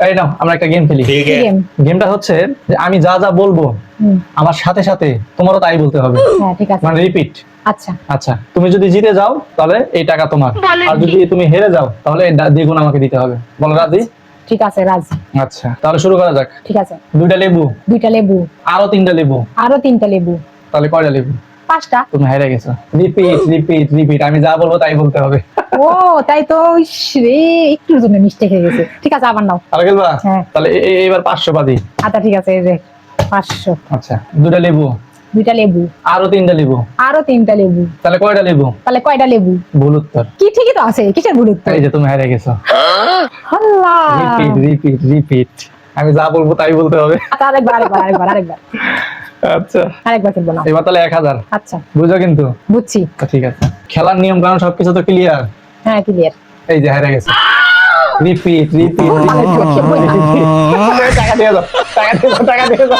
এই নাও আমরা একটা গেম খেলি। ठीक है। গেম। গেমটা হচ্ছে যে আমি যা যা বলবো আমার সাথে সাথে তোমারও তাই বলতে হবে, হ্যাঁ ঠিক আছে। মানে রিপিট। আচ্ছা আচ্ছা, তুমি যদি জিতে যাও তাহলে এই টাকা তোমার, আর যদি তুমি হেরে যাও তাহলে এই দ্বিগুণ আমাকে দিতে হবে। বলো রাজি? ঠিক আছে রাজি। আচ্ছা তাহলে শুরু করা যাক। ঠিক আছে। 2টা লেবু, 2টা লেবু, আরো 3টা লেবু, আরো 3টা লেবু, তাহলে কয়টা লেবু? 5টা। তুমি হেরে গেছো। রিপিট রিপিট রিপিট, আমি যা বলবো তাই বলতে হবে। ও তাই তো, ইস রে একটুর জন্য মিস্টেক হয়ে গেছে। ঠিক আছে আবার নাও। আর খেলবা? হ্যাঁ। তাহলে এবার 500 বাদি। আচ্ছা ঠিক আছে, এই যে 500। আচ্ছা 2টা লেবু, 2টা লেবু, আরো 3টা লেবু, আরো 3টা লেবু, তাহলে কয়টা লেবু? তাহলে কয়টা লেবু? ভুল উত্তর। কি ঠিকই তো আছে, কিসের ভুল উত্তর? এই যে তুমি হেরে গেছো। আল্লাহ। রিপিট রিপিট রিপিট, আমি যা বলবো তাই বলতে হবে। আচ্ছা আরেকবার আরেকবার আরেকবার আরেকবার আচ্ছা আরেকবার খেলবো না। এবার তাহলে 1000। আচ্ছা বুঝো কিন্তু? বুঝছি। ঠিক আছে, খেলার নিয়ম কারণ সবকিছু তো ক্লিয়ার। হ্যাঁ ক্লিয়ার। এই যে হেরে গেছে। রিপিট রিপিট, টাকা দিয়ে দাও, টাকা দিয়ে দাও, টাকা দিয়ে দাও।